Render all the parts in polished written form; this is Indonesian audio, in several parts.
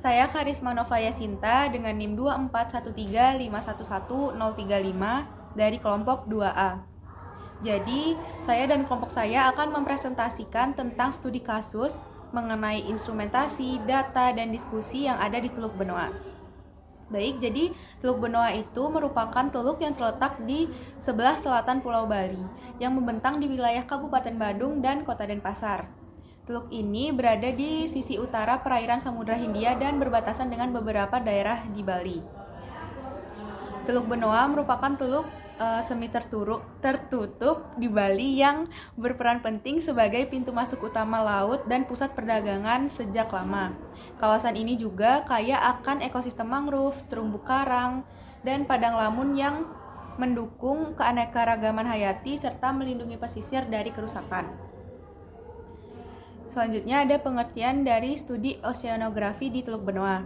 Saya Karisma Novaya Sinta dengan NIM 24135111035 dari kelompok 2A. Jadi, saya dan kelompok saya akan mempresentasikan tentang studi kasus mengenai instrumentasi, data, dan diskusi yang ada di Teluk Benoa. Baik, jadi Teluk Benoa itu merupakan teluk yang terletak di sebelah selatan Pulau Bali, yang membentang di wilayah Kabupaten Badung dan Kota Denpasar. Teluk ini berada di sisi utara perairan Samudra Hindia dan berbatasan dengan beberapa daerah di Bali. Teluk Benoa merupakan teluk semi tertutup di Bali yang berperan penting sebagai pintu masuk utama laut dan pusat perdagangan sejak lama. Kawasan ini juga kaya akan ekosistem mangrove, terumbu karang, dan padang lamun yang mendukung keanekaragaman hayati serta melindungi pesisir dari kerusakan. Selanjutnya ada pengertian dari studi oceanografi di Teluk Benoa.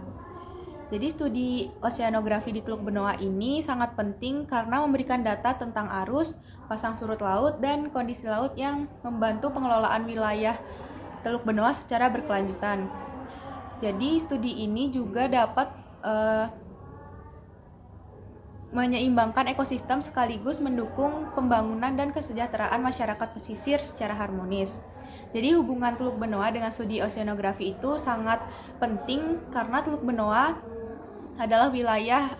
Jadi studi oceanografi di Teluk Benoa ini sangat penting karena memberikan data tentang arus, pasang surut laut, dan kondisi laut yang membantu pengelolaan wilayah Teluk Benoa secara berkelanjutan. Jadi studi ini juga dapat menyeimbangkan ekosistem sekaligus mendukung pembangunan dan kesejahteraan masyarakat pesisir secara harmonis. Jadi hubungan Teluk Benoa dengan studi oceanografi itu sangat penting karena Teluk Benoa adalah wilayah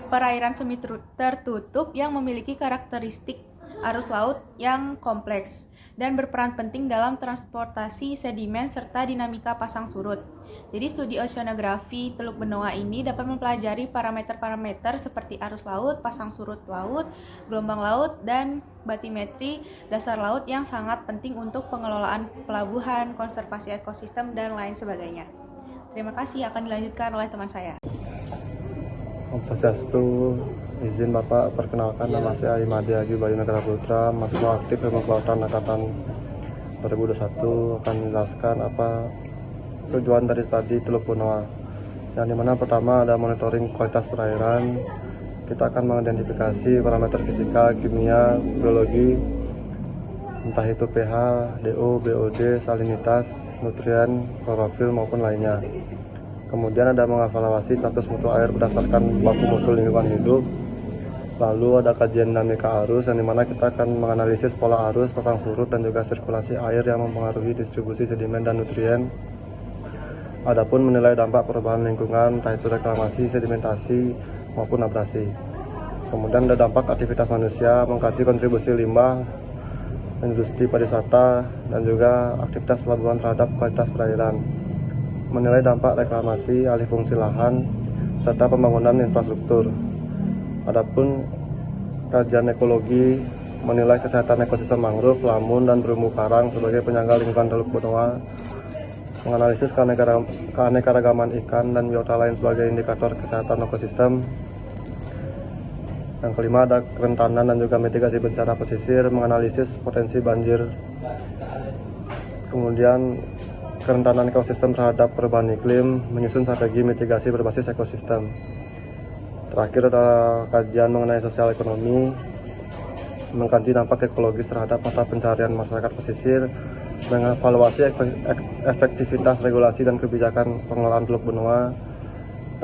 perairan semi tertutup yang memiliki karakteristik arus laut yang kompleks dan berperan penting dalam transportasi sedimen serta dinamika pasang surut. Jadi studi oceanografi Teluk Benoa ini dapat mempelajari parameter-parameter seperti arus laut, pasang surut laut, gelombang laut, dan batimetri dasar laut yang sangat penting untuk pengelolaan pelabuhan, konservasi ekosistem, dan lain sebagainya. Terima kasih, akan dilanjutkan oleh teman saya. Om Swastiastu, izin Bapak perkenalkan nama saya Imadi Agi Bayu Negara Putra, mahasiswa aktif Ilmu Kelautan Angkatan 2021 akan menjelaskan apa tujuan dari studi Teluk Benoa. Yang dimana pertama ada monitoring kualitas perairan, kita akan mengidentifikasi parameter fisika, kimia, biologi, entah itu pH, DO, BOD, salinitas, nutrien, klorofil maupun lainnya. Kemudian ada mengevaluasi status mutu air berdasarkan baku mutu lingkungan hidup. Lalu ada kajian dinamika arus yang dimana kita akan menganalisis pola arus, pasang surut, dan juga sirkulasi air yang mempengaruhi distribusi sedimen dan nutrien. Adapun menilai dampak perubahan lingkungan, entah itu reklamasi, sedimentasi, maupun abrasi. Kemudian ada dampak aktivitas manusia, mengkaji kontribusi limbah, industri pariwisata, dan juga aktivitas pelabuhan terhadap kualitas perairan. Menilai dampak reklamasi, alih fungsi lahan, serta pembangunan infrastruktur. Adapun kajian ekologi, menilai kesehatan ekosistem mangrove, lamun, dan terumbu karang sebagai penyangga lingkungan Teluk Benoa, menganalisis keanekaragaman ikan dan biota lain sebagai indikator kesehatan ekosistem. Yang kelima ada kerentanan dan juga mitigasi bencana pesisir, menganalisis potensi banjir. Kemudian kerentanan ekosistem terhadap perubahan iklim, menyusun strategi mitigasi berbasis ekosistem. Terakhir ada kajian mengenai sosial ekonomi, mengkaji dampak ekologis terhadap mata pencarian masyarakat pesisir, mengevaluasi efektivitas regulasi dan kebijakan pengelolaan Teluk Benoa,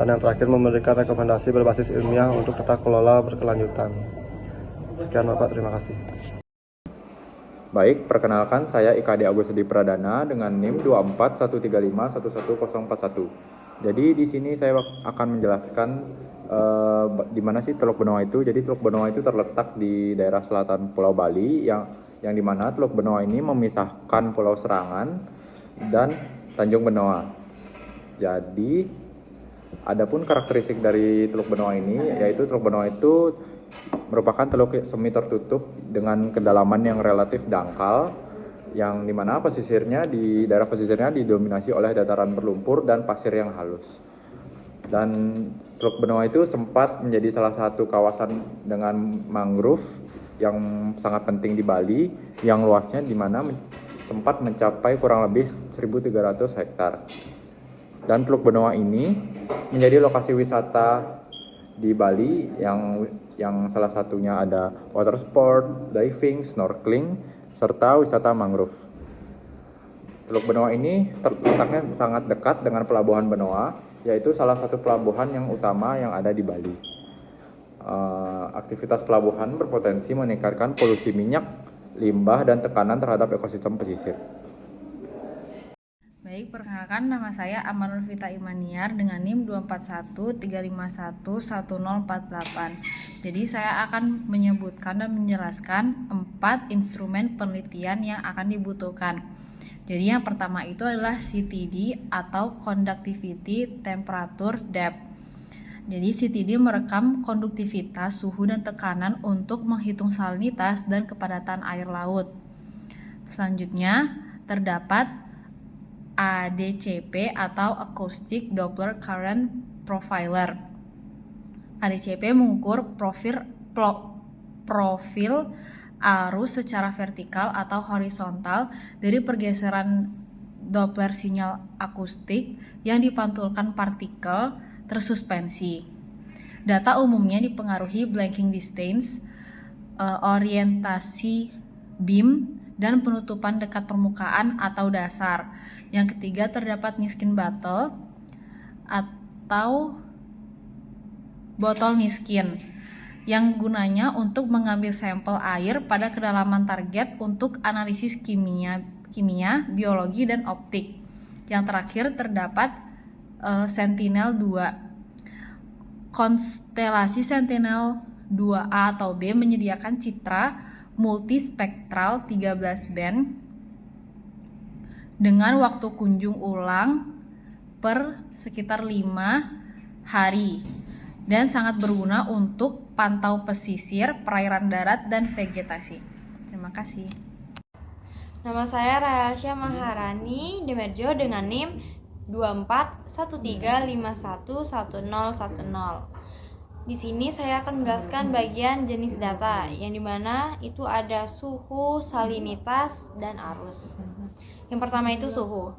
dan yang terakhir memberikan rekomendasi berbasis ilmiah untuk tata kelola berkelanjutan. Sekian Bapak, terima kasih. Baik, perkenalkan saya IKD Agus Edi Pradana dengan NIM 24135111041. Jadi di sini saya akan menjelaskan di mana sih Teluk Benoa itu. Jadi Teluk Benoa itu terletak di daerah selatan Pulau Bali yang di mana Teluk Benoa ini memisahkan Pulau Serangan dan Tanjung Benoa. Jadi adapun karakteristik dari Teluk Benoa ini yaitu Teluk Benoa itu merupakan teluk semi tertutup dengan kedalaman yang relatif dangkal, yang dimana daerah pesisirnya didominasi oleh dataran berlumpur dan pasir yang halus. Dan Teluk Benoa itu sempat menjadi salah satu kawasan dengan mangrove yang sangat penting di Bali, yang luasnya dimana sempat mencapai kurang lebih 1.300 hektar. Dan Teluk Benoa ini menjadi lokasi wisata di Bali yang salah satunya ada water sport, diving, snorkeling, serta wisata mangrove. Teluk Benoa ini terletaknya sangat dekat dengan Pelabuhan Benoa, yaitu salah satu pelabuhan yang utama yang ada di Bali. Aktivitas pelabuhan berpotensi meningkatkan polusi minyak, limbah, dan tekanan terhadap ekosistem pesisir. Baik, perkenalkan nama saya Amanur Vita Imaniar dengan NIM 24135111048. Jadi saya akan menyebutkan dan menjelaskan 4 instrumen penelitian yang akan dibutuhkan. Jadi yang pertama itu adalah CTD atau Conductivity Temperature Depth. Jadi CTD merekam konduktivitas, suhu dan tekanan untuk menghitung salinitas dan kepadatan air laut. Selanjutnya terdapat ADCP atau Acoustic Doppler Current Profiler. ADCP mengukur profil arus secara vertikal atau horizontal dari pergeseran Doppler sinyal akustik yang dipantulkan partikel tersuspensi. Data umumnya dipengaruhi blanking distance, orientasi beam, dan penutupan dekat permukaan atau dasar. Yang ketiga terdapat Niskin bottle atau botol Niskin yang gunanya untuk mengambil sampel air pada kedalaman target untuk analisis kimia, biologi, dan optik. Yang terakhir terdapat Sentinel-2. Konstelasi Sentinel-2A atau B menyediakan citra multispektral 13 band dengan waktu kunjung ulang per sekitar 5 hari dan sangat berguna untuk pantau pesisir, perairan darat, dan vegetasi. Terima kasih. Nama saya Rahasya Maharani Demerjo dengan NIM 2413511010. Di sini saya akan menjelaskan bagian jenis data yang dimana itu ada suhu, salinitas, dan arus. Yang pertama itu suhu.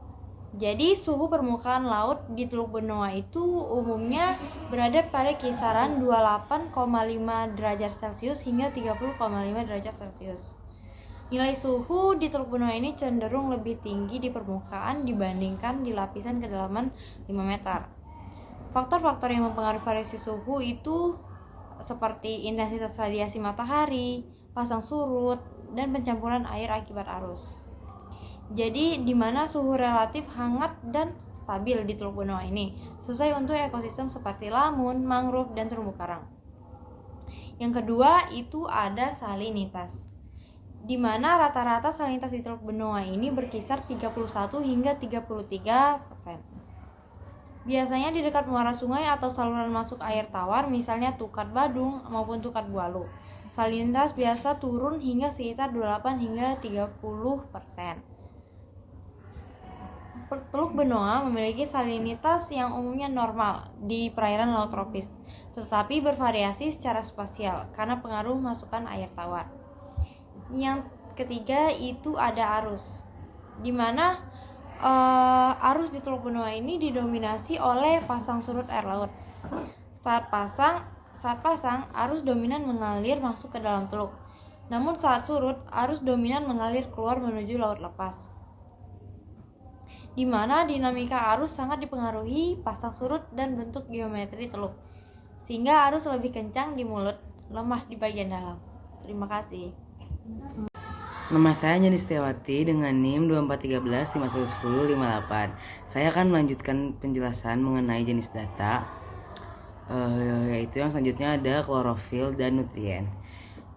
Jadi suhu permukaan laut di Teluk Benoa itu umumnya berada pada kisaran 28,5 derajat Celcius hingga 30,5 derajat Celcius. Nilai suhu di Teluk Benoa ini cenderung lebih tinggi di permukaan dibandingkan di lapisan kedalaman 5 meter. Faktor-faktor yang mempengaruhi variasi suhu itu seperti intensitas radiasi matahari, pasang surut, dan pencampuran air akibat arus. Jadi di mana suhu relatif hangat dan stabil di Teluk Benoa ini, sesuai untuk ekosistem seperti lamun, mangrove, dan terumbu karang. Yang kedua itu ada salinitas, di mana rata-rata salinitas di Teluk Benoa ini berkisar 31 hingga 33%. Biasanya di dekat muara sungai atau saluran masuk air tawar, misalnya Tukat Badung maupun Tukat Bualu, salinitas biasa turun hingga sekitar 28 hingga 30%. Teluk Benoa memiliki salinitas yang umumnya normal di perairan laut tropis, tetapi bervariasi secara spasial karena pengaruh masukan air tawar. Yang ketiga itu ada arus, di mana arus di Teluk Benoa ini didominasi oleh pasang surut air laut. Saat pasang, arus dominan mengalir masuk ke dalam teluk. Namun saat surut, arus dominan mengalir keluar menuju laut lepas. Di mana dinamika arus sangat dipengaruhi pasang surut dan bentuk geometri teluk, sehingga arus lebih kencang di mulut, lemah di bagian dalam. Terima kasih. Nama saya Jani Setiawati dengan NIM 2413511058. Saya akan melanjutkan penjelasan mengenai jenis data, yaitu yang selanjutnya ada klorofil dan nutrien.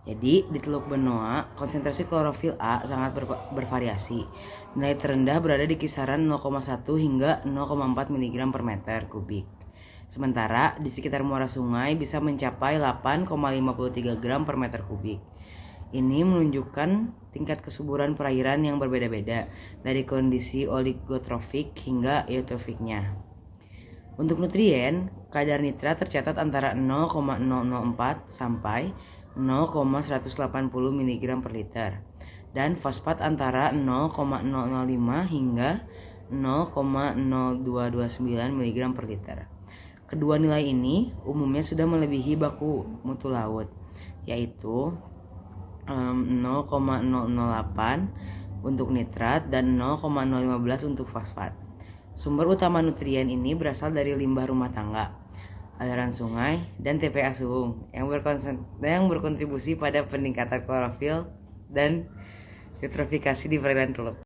Jadi di Teluk Benoa, konsentrasi klorofil A sangat bervariasi. Nilai terendah berada di kisaran 0,1 hingga 0,4 mg per meter kubik. Sementara di sekitar muara sungai bisa mencapai 8,53 gram per meter kubik. Ini menunjukkan tingkat kesuburan perairan yang berbeda-beda dari kondisi oligotrofik hingga eutrofiknya. Untuk nutrien, kadar nitrat tercatat antara 0,004 sampai 0,180 mg per liter dan fosfat antara 0,005 hingga 0,0229 mg per liter. Kedua nilai ini umumnya sudah melebihi baku mutu laut, yaitu 0,008 untuk nitrat dan 0,015 untuk fosfat. Sumber utama nutrien ini berasal dari limbah rumah tangga, aliran sungai, dan TPA Suhung yang berkontribusi pada peningkatan klorofil dan eutrofikasi di perairan Teluk.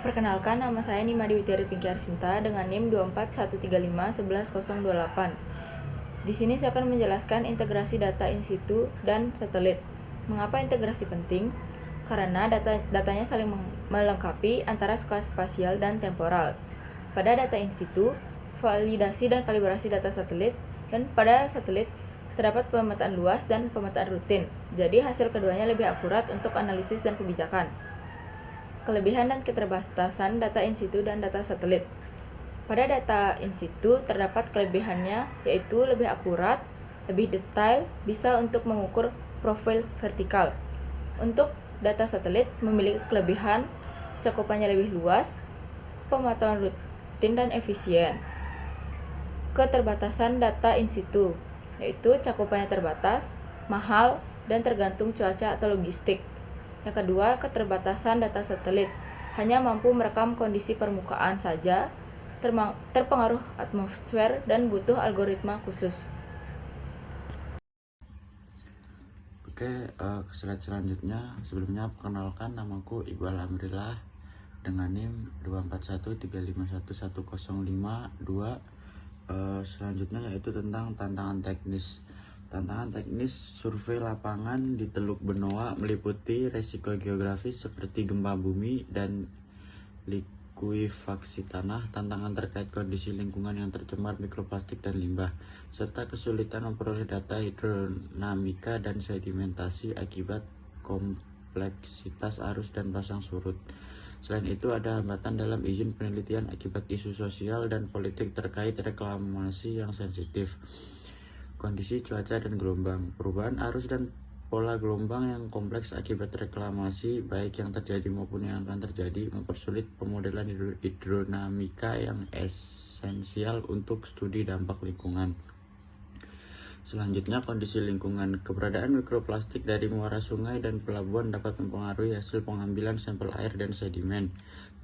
Perkenalkan, nama saya Nima Diwitiari Pinky Arsinta dengan NIM 241351108. Di sini saya akan menjelaskan integrasi data in situ dan satelit. Mengapa integrasi penting? Karena datanya saling melengkapi antara skala spasial dan temporal. Pada data in situ, validasi dan kalibrasi data satelit, dan pada satelit terdapat pemetaan luas dan pemetaan rutin. Jadi hasil keduanya lebih akurat untuk analisis dan kebijakan. Kelebihan dan keterbatasan data in situ dan data satelit. Pada data in situ terdapat kelebihannya, yaitu lebih akurat, lebih detail, bisa untuk mengukur profil vertikal. Untuk data satelit memiliki kelebihan, cakupannya lebih luas, pemantauan rutin dan efisien. Keterbatasan data in situ, yaitu cakupannya terbatas, mahal, dan tergantung cuaca atau logistik. Yang kedua, keterbatasan data satelit, hanya mampu merekam kondisi permukaan saja, terpengaruh atmosfer, dan butuh algoritma khusus. Oke, ke slide selanjutnya. Sebelumnya perkenalkan, namaku Iqbal Amrillah dengan NIM 24135110552. Selanjutnya yaitu tentang tantangan teknis. Tantangan teknis survei lapangan di Teluk Benoa meliputi resiko geografis seperti gempa bumi dan likuifaksi tanah, tantangan terkait kondisi lingkungan yang tercemar mikroplastik dan limbah, serta kesulitan memperoleh data hidrodinamika dan sedimentasi akibat kompleksitas arus dan pasang surut. Selain itu, ada hambatan dalam izin penelitian akibat isu sosial dan politik terkait reklamasi yang sensitif, kondisi cuaca dan gelombang, perubahan arus dan pola gelombang yang kompleks akibat reklamasi, baik yang terjadi maupun yang akan terjadi, mempersulit pemodelan hidrodinamika yang esensial untuk studi dampak lingkungan. Selanjutnya, kondisi lingkungan. Keberadaan mikroplastik dari muara sungai dan pelabuhan dapat mempengaruhi hasil pengambilan sampel air dan sedimen.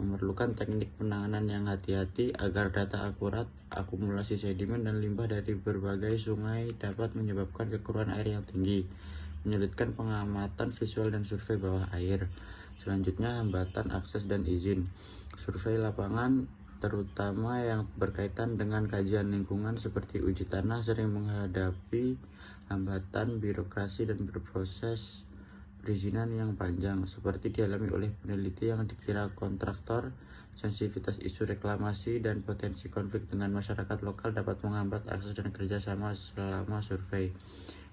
Memerlukan teknik penanganan yang hati-hati agar data akurat. Akumulasi sedimen dan limbah dari berbagai sungai dapat menyebabkan kekurangan air yang tinggi, menyulitkan pengamatan visual dan survei bawah air. Selanjutnya, hambatan akses dan izin. Survei lapangan, terutama yang berkaitan dengan kajian lingkungan seperti uji tanah, sering menghadapi hambatan birokrasi dan berproses perizinan yang panjang, seperti dialami oleh peneliti yang dikira kontraktor. Sensitivitas isu reklamasi dan potensi konflik dengan masyarakat lokal dapat menghambat akses dan kerjasama selama survei,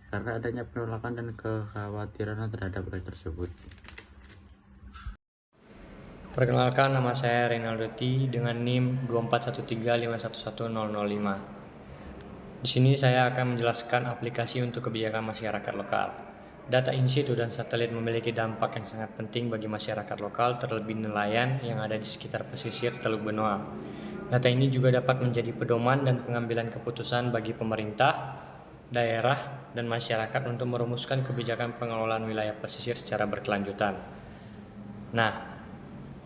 karena adanya penolakan dan kekhawatiran terhadap proyek tersebut. Perkenalkan, nama saya Reynaldo T dengan NIM 243511005. Di sini saya akan menjelaskan aplikasi untuk kebijakan masyarakat lokal. Data in situ dan satelit memiliki dampak yang sangat penting bagi masyarakat lokal, terlebih nelayan yang ada di sekitar pesisir Teluk Benoa. Data ini juga dapat menjadi pedoman dan pengambilan keputusan bagi pemerintah, daerah, dan masyarakat untuk merumuskan kebijakan pengelolaan wilayah pesisir secara berkelanjutan. Nah,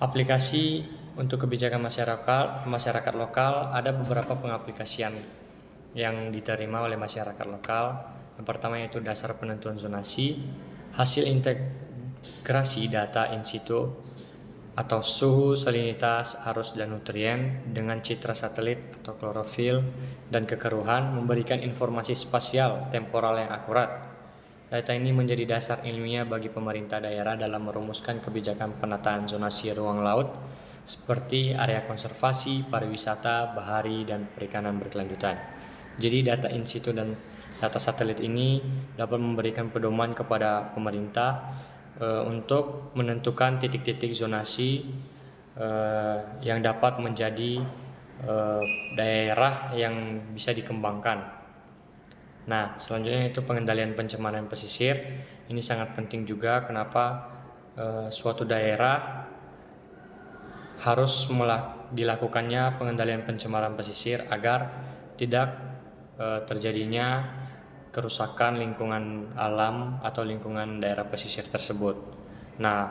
aplikasi untuk kebijakan masyarakat lokal, ada beberapa pengaplikasian yang diterima oleh masyarakat lokal. Yang pertama yaitu dasar penentuan zonasi, hasil integrasi data in situ atau suhu, salinitas, arus, dan nutrien dengan citra satelit atau klorofil dan kekeruhan, memberikan informasi spasial temporal yang akurat. Data ini menjadi dasar ilmiah bagi pemerintah daerah dalam merumuskan kebijakan penataan zonasi ruang laut seperti area konservasi, pariwisata, bahari, dan perikanan berkelanjutan. Jadi data in situ dan data satelit ini dapat memberikan pedoman kepada pemerintah untuk menentukan titik-titik zonasi yang dapat menjadi daerah yang bisa dikembangkan. Nah, selanjutnya itu pengendalian pencemaran pesisir. Ini sangat penting juga. Kenapa? Suatu daerah harus dilakukannya pengendalian pencemaran pesisir agar tidak terjadinya kerusakan lingkungan alam atau lingkungan daerah pesisir tersebut. Nah,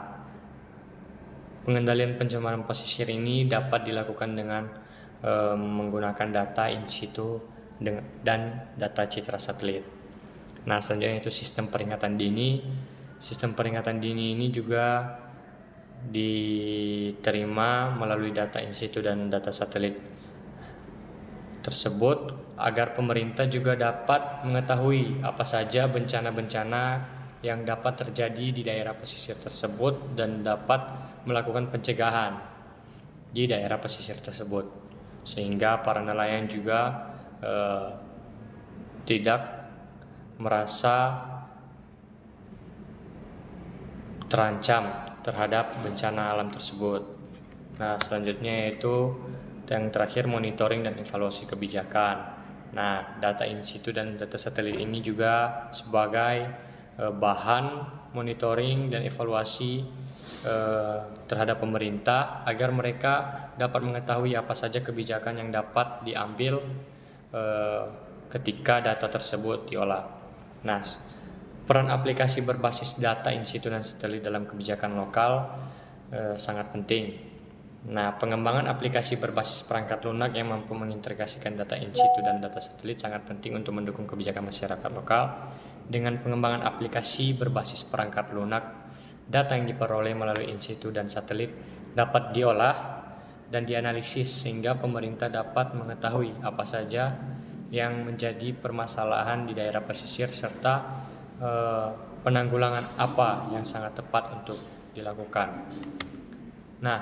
Pengendalian pencemaran pesisir ini dapat dilakukan dengan menggunakan data in situ dan data citra satelit. Nah, selanjutnya itu sistem peringatan dini. Sistem peringatan dini ini juga diterima melalui data in situ dan data satelit tersebut agar pemerintah juga dapat mengetahui apa saja bencana-bencana yang dapat terjadi di daerah pesisir tersebut dan dapat melakukan pencegahan di daerah pesisir tersebut, sehingga para nelayan juga tidak merasa terancam terhadap bencana alam tersebut. Nah, selanjutnya yaitu yang terakhir monitoring dan evaluasi kebijakan. Nah, data in situ dan data satelit ini juga sebagai bahan monitoring dan evaluasi terhadap pemerintah agar mereka dapat mengetahui apa saja kebijakan yang dapat diambil ketika data tersebut diolah. Nah, peran aplikasi berbasis data in situ dan satelit dalam kebijakan lokal sangat penting. Nah, pengembangan aplikasi berbasis perangkat lunak yang mampu mengintegrasikan data in situ dan data satelit sangat penting untuk mendukung kebijakan masyarakat lokal. Dengan pengembangan aplikasi berbasis perangkat lunak, data yang diperoleh melalui in situ dan satelit dapat diolah dan dianalisis sehingga pemerintah dapat mengetahui apa saja yang menjadi permasalahan di daerah pesisir serta penanggulangan apa yang sangat tepat untuk dilakukan. Nah,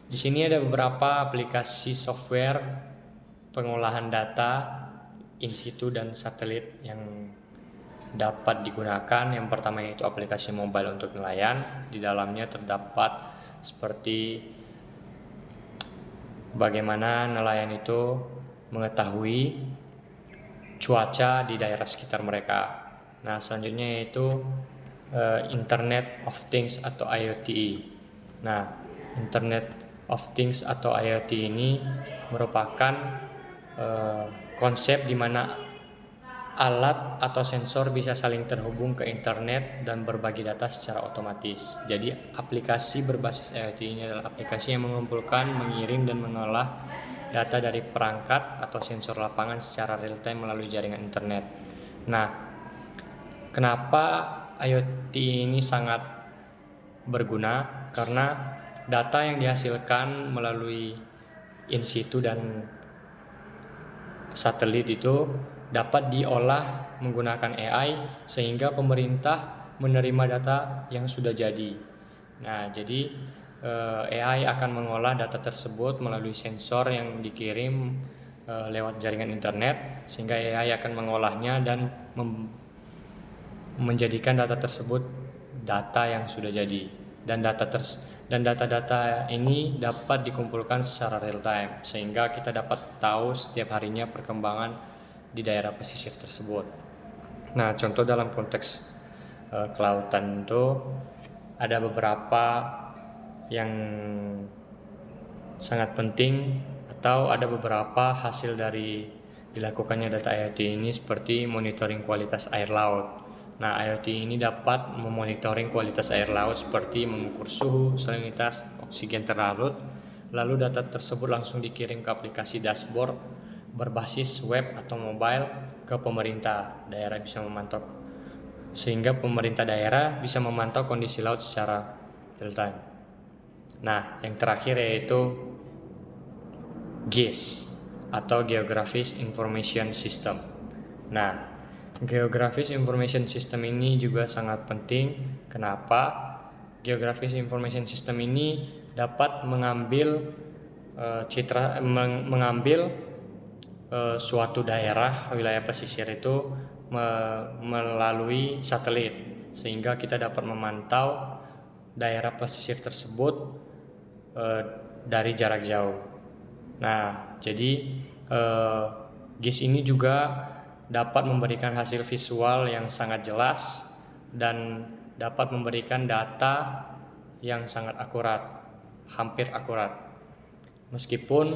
di sini ada beberapa aplikasi software pengolahan data in situ dan satelit yang dapat digunakan. Yang pertama yaitu aplikasi mobile untuk nelayan. Di dalamnya terdapat seperti bagaimana nelayan itu mengetahui cuaca di daerah sekitar mereka. Nah, selanjutnya yaitu Internet of Things atau IoT. Nah, Internet of Things atau IoT ini merupakan konsep di mana alat atau sensor bisa saling terhubung ke internet dan berbagi data secara otomatis. Jadi aplikasi berbasis IoT ini adalah aplikasi yang mengumpulkan, mengirim dan mengolah data dari perangkat atau sensor lapangan secara real time melalui jaringan internet. Nah, kenapa IoT ini sangat berguna? Karena data yang dihasilkan melalui in situ dan satelit itu dapat diolah menggunakan AI sehingga pemerintah menerima data yang sudah jadi. Nah, jadi AI akan mengolah data tersebut melalui sensor yang dikirim lewat jaringan internet sehingga AI akan mengolahnya dan menjadikan data tersebut data yang sudah jadi, dan data-data ini dapat dikumpulkan secara real time sehingga kita dapat tahu setiap harinya perkembangan di daerah pesisir tersebut. Nah, contoh dalam konteks kelautan itu ada beberapa yang sangat penting atau ada beberapa hasil dari dilakukannya data IoT ini seperti monitoring kualitas air laut. Nah, IoT ini dapat memonitoring kualitas air laut seperti mengukur suhu, salinitas, oksigen terlarut. Lalu data tersebut langsung dikirim ke aplikasi dashboard berbasis web atau mobile ke pemerintah daerah sehingga pemerintah daerah bisa memantau kondisi laut secara real time. Nah, yang terakhir yaitu GIS atau Geographic Information System. Nah, Geographic Information System ini juga sangat penting. Kenapa? Geographic Information System ini dapat mengambil suatu daerah wilayah pesisir itu melalui satelit sehingga kita dapat memantau daerah pesisir tersebut dari jarak jauh. Nah, jadi GIS ini juga dapat memberikan hasil visual yang sangat jelas dan dapat memberikan data yang sangat akurat, hampir akurat. Meskipun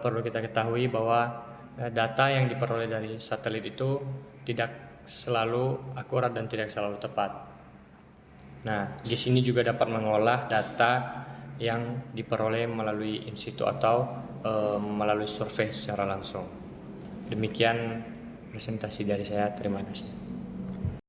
perlu kita ketahui bahwa data yang diperoleh dari satelit itu tidak selalu akurat dan tidak selalu tepat. Nah, GIS ini juga dapat mengolah data yang diperoleh melalui in situ atau melalui survei secara langsung. Demikian presentasi dari saya, terima kasih.